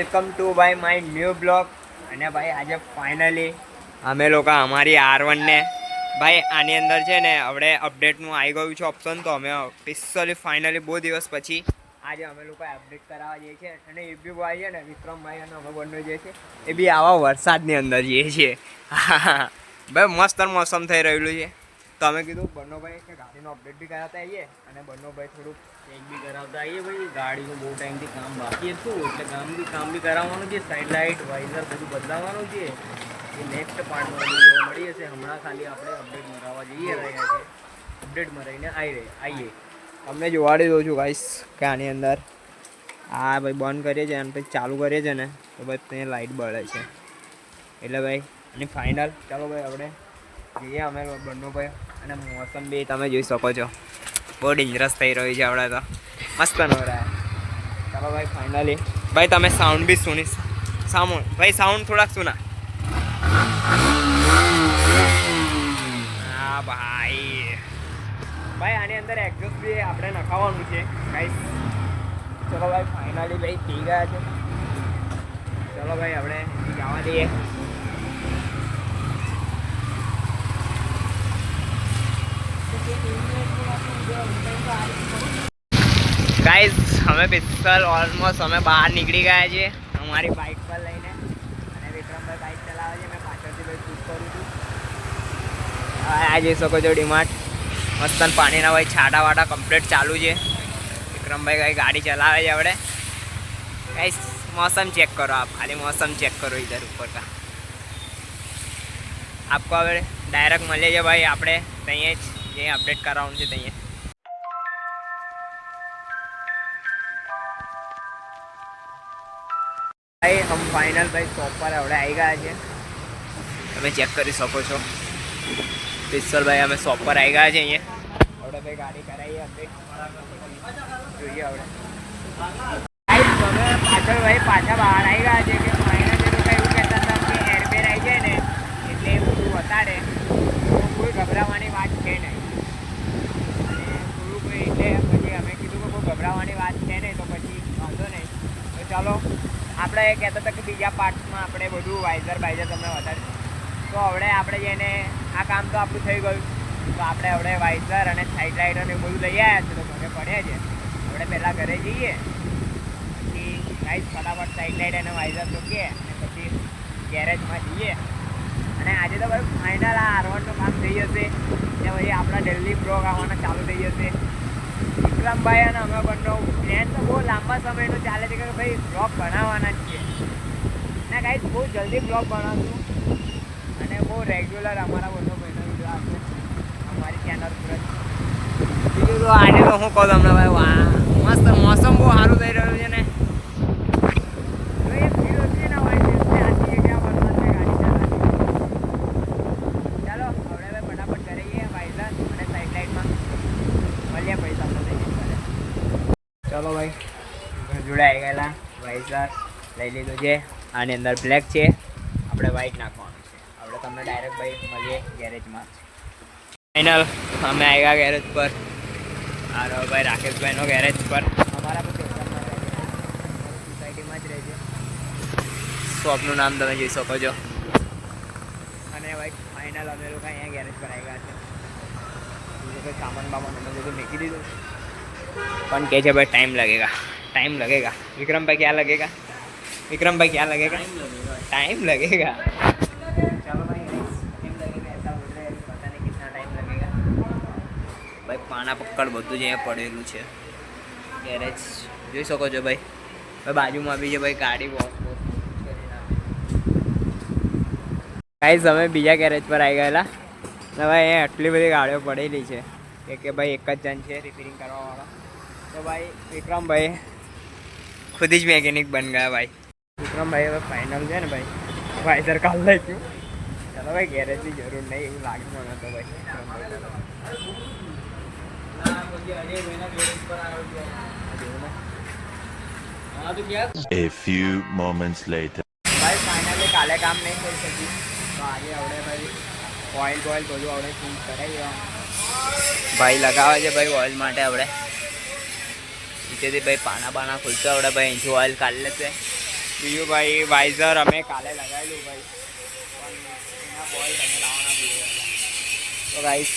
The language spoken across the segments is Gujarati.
વેલકમ ટુ ભાઈ માય ન્યૂ બ્લોગ. અને ભાઈ આજે ફાઇનલી અમે લોકો અમારી R1 ને ભાઈ આની અંદર છે ને આપણે અપડેટનું આવી ગયું છે ઓપ્શન. તો અમે સ્પેશિયલી ફાઇનલી બહુ દિવસ પછી આજે અમે લોકો અપડેટ કરાવવા જઈએ છીએ. અને એ બી ભાઈ છે ને વિક્રમભાઈ અને અમે બંને જઈએ છીએ એ બી આવા વરસાદની અંદર જઈએ છીએ. ભાઈ મસ્ત મોસમ થઈ રહેલું છે. તો અમે કીધું બંનોભાઈ કે ગાડીનો અપડેટ બી કરાવતા આવીએ અને બંનોભાઈ થોડુંક ચેક બી કરાવતા આવીએ. ભાઈ ગાડીનું બહુ ટાઈમથી કામ બાકી હતું એટલે કામ બી કરાવવાનું છે. સાઈડ લાઇટ વાઇઝર બધું બદલાવવાનું છે. એ નેક્સ્ટ પાર્ટમાં બધું જોવા મળી જશે. હમણાં ખાલી આપણે અપડેટ મરાવવા જઈએ રહ્યા છીએ. અપડેટ મરાવીને આવીએ તમને જોવાડી દઉં છું ગાઈસ કે આની અંદર આ ભાઈ બંધ કરીએ છીએ અને પછી ચાલુ કરીએ છીએ ને તો ભાઈ ત્યાં લાઇટ બળે છે. એટલે ભાઈ અને ફાઇનલ ચાલો ભાઈ આપણે જઈએ અમે બંને ભાઈ. અને મોસમ બી તમે જોઈ શકો છો બહુ ડેન્જરસ થઈ રહ્યું છે આપણે તો મસ્ત નવરા. ચાલો ભાઈ ફાઇનલી ભાઈ તમે સાઉન્ડ બી સુની સાઉન્ડ થોડાક સુના. હા ભાઈ આની અંદર એક્ઝોસ્ટ બી આપણે નખાવવાનું છે ગાઈસ. ચલો ભાઈ ફાઇનલી ભાઈ થઈ ગયા છે. ચલો ભાઈ આપણે જવા દઈએ. ગાઈઝ અમે પિસ્તલ ઓલમોસ્ટ અમે બહાર નીકળી ગયા છીએ અમારી બાઇક પર લઈને. અને વિક્રમભાઈ બાઇક ચલાવે છે. મેં પાછળથી ભાઈ શૂટ કરું છું. આ જોઈ શકો છો ડીમાર્ટ મસ્ત પાણીના ભાઈ છાટા વાટા કમ્પ્લીટ ચાલુ છે. વિક્રમભાઈ કઈ ગાડી ચલાવે છે આપણે. ગાઈઝ मौसम चेक करो आप, खाली मौसम चेक करो इधर ऊपर का. आपको હવે ડાયરેક્ટ મળે છે ભાઈ આપણે ત્યાં જ જે અપડેટ કરાવવાનું છે ત્યાં. ભાઈ હમ ફાઇનલ ભાઈ શોપ પર હવે આવી ગયા છે. તમે ચેક કરી શકો છો પિસ્તોલ ભાઈ અમે શોપ પર આવી ગયા છે. અહીંયા હવે ભાઈ ગાડી કરાવીએ અપડેટ જોઈએ હવે. તમે પાછળ ભાઈ પાછા બહાર આવી ગયા છે કે ફાઇનલી લોકો એવું કહેતા હતા કે એરબેર આવી જાય ને એટલે એ બધું બતાડે તો કોઈ ગભરાવાની વાત છે નહીં. અને થોડુંક એટલે પછી અમે કીધું કે કોઈ ગભરાવાની વાત છે નહીં તો પછી વાંધો નહીં. તો ચાલો આપણે કહેતા હતા કે બીજા પાર્ટ્સમાં આપણે બધું વાઇઝર તમને વધારે. તો હવે આપણે જઈને આ કામ તો આપણું થઈ ગયું. તો આપણે હવે વાઇઝર અને સાઈડ લાઇટ અને બધું લઈ આવ્યા છે. તો ઘરે પડ્યા છે. આપણે પહેલાં ઘરે જઈએ ગાઈસ ફટાફટ સાઈડ લાઇટ અને વાઇઝર મૂકીએ અને પછી ગેરેજમાં જઈએ. અને આજે તો ભાઈ ફાઇનલ આ R1નું કામ થઈ જશે. ને પછી આપણા ડેલી બ્લોગ આવવાના ચાલુ થઈ જશે. વિક્રમભાઈ અને અમે બંને પ્લાન તો બહુ લાંબા સમયનો ચાલે છે કે ભાઈ બ્લોગ બનાવવાના જ છે. ને ગાઈસ બહુ જલ્દી બ્લોગ બનાવશું અને બહુ રેગ્યુલર અમારા બંને ભાઈનો વિડીયો આપશે અમારી ચેનલ પર. બીજું તો આજે તો હું કહું તમને ભાઈ વાહ મસ્ત મોસમ બહુ સારું થઈ રહ્યું છે ને. ચલો ભાઈ જોડાઈ ગયેલા વાઇઝર લઈ લીધું છે. આની અંદર બ્લેક છે. આપણે વ્હાઈટ નાખવાનું છે. આપણે તમને ડાયરેક્ટ ભાઈ મળીએ ગેરેજમાં. ફાઇનલ અમે આવ્યા ગેરેજ પર. આ ભાઈ રાકેશભાઈનો ગેરેજ પર. અમારા પણ સોસાયટીમાં જ રહે છે. શોપનું નામ તમે જોઈ શકો છો. અને ભાઈ ફાઇનલ અમે લોકો અહીંયા ગેરેજ પર આવી ગયા છે. બીજું કંઈ સામાન બામાન અમે બધું મૂકી દીધું પણ કહે છે ભાઈ टाइम लगेगा. विक्रम भाई क्या लगेगा? टाइम लगेगा. चलो भाई टाइम लगेगा ऐसा बोल रहे हैं. पता नहीं कितना टाइम लगेगा. भाई पाना पक्कड़ બધું જ અહીંયા પડેલું છે. ગેરેજ જોઈ શકો છો ભાઈ. બાજુમાં બી છે ભાઈ ગાડી વોશ કરી નાખી. ગાઈસ અમે બીજા ગેરેજ પર આવી ગયેલા. ને ભાઈ અહીંયા આટલી બધી ગાડીઓ પડેલી છે કે ભાઈ એક જ જણ છે રિપેરિંગ કરવાવાળો. तो भाई विक्रम भाई खुद ही मैकेनिक बन गया भाई. विक्रम भाई હવે ફાઇનલ છે ને ભાઈ વાઇઝર કાઢ લઈ ગયું. ચાલો ભાઈ ગેરેજની જરૂર નહીં એવું લાગે મને તો ભાઈ. A few moments later. ભાઈ ફાઇનલી કાલે કામ નહીં કરી શકી તો આજે આવડે ભાઈ ઓઇલ બધું આવડે ચેન્જ કરાવી દેવાનું. ભાઈ લગાવે છે ભાઈ ઓઇલ માટે આવડે નીચેથી ભાઈ પાના બાના ખુલતા આવડે ભાઈ અહીંથી ઓઇલ કાઢી લેશે બીજું ભાઈ વાઇઝર અમે કાલે લગાવેલું ભાઈ, પણ એના બોલ અમે લાવવાના ભૂલી ગયા. તો ગાઈસ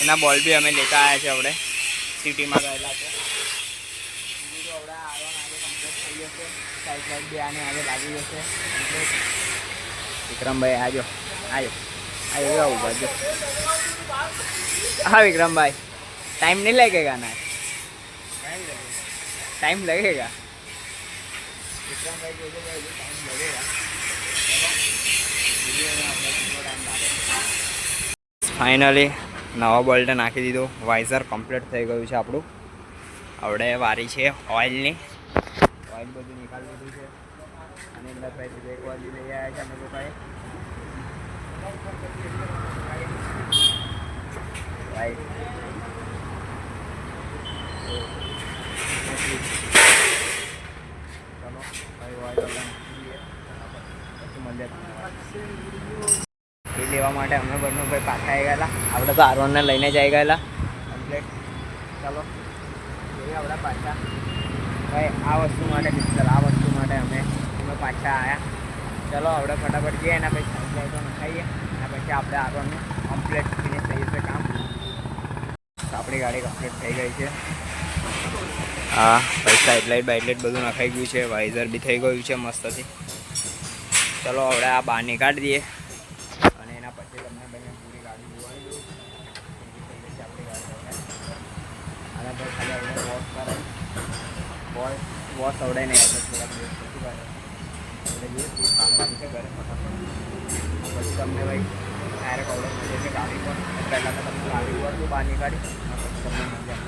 એના બોલ બી અમે લેતા આવ્યા છે. આપણે સિટીમાં ગયેલા છે. બીજું તો આપણે આરવાન આજે કમ્પ્લીટ થઈ જશે. સાઈડ સાઈડ બી આને આજે લાગી જશે કમ્પ્લીટ. વિક્રમભાઈ આજો ઉભા જો. હા विक्रमभाई, टाइम नहीं लगेगा ना? टाइम लगेगा. विक्रमभाई को टाइम लगेगा. ફાઇનલી નવા બોલ્ટ નાખી દીધો. વાઇઝર કમ્પ્લીટ થઈ ગયું છે આપણું. આપણે વારી છે ઓઇલની. ઓઇલ બધું નીકાળી દીધું છે. અને અંદર ભાઈ એક વાર લઈ આવ્યા છે અમે લોકોએ. ભાઈ ચલો ભાઈ ઓઇલ એ લેવા માટે અમે બંને ભાઈ પાછા આવી ગયેલા. આપણે તો આરવાનને લઈને જ આવી ગયેલા કમ્પ્લેટ. ચાલો જોઈએ આપણા પાછા ભાઈ આ વસ્તુ માટે અમે પાછા આવ્યા. ચલો આપણે ફટાફટ જઈએ એના પછી સાઈડ લાઈટો નખાઈએ એના પછી આપણે આરવાનનું કમ્પ્લેટ ફિનિશ થઈ જશે કામ. આપણી ગાડી કમ્પ્લીટ થઈ ગઈ છે. હા ભાઈ સાઈડ લાઇટ બધું નખાઈ ગયું છે. વાઇઝર બી થઈ ગયું છે મસ્તથી. ચલો હવે આ બહાર નીકાળી દઈએ અને એના પછી તમને ભાઈ પૂરી ગાડી જોવાની દઉં. આપણી ગાડી અને ભાઈ ખાલી આપણે વોશ કરાવી વોશ અવડાય નહીં આપણે થોડાક દિવસ પછી કરે એટલે જોઈએ શું કામ છે ઘરે ફટાફટ. પછી તમને ભાઈ ડાયરેક્ટ ઓર્ડર મળે છે ગાડી પર. પહેલાં તો તમને ગાડી પર બહાર નીકાળી પછી તમને મજા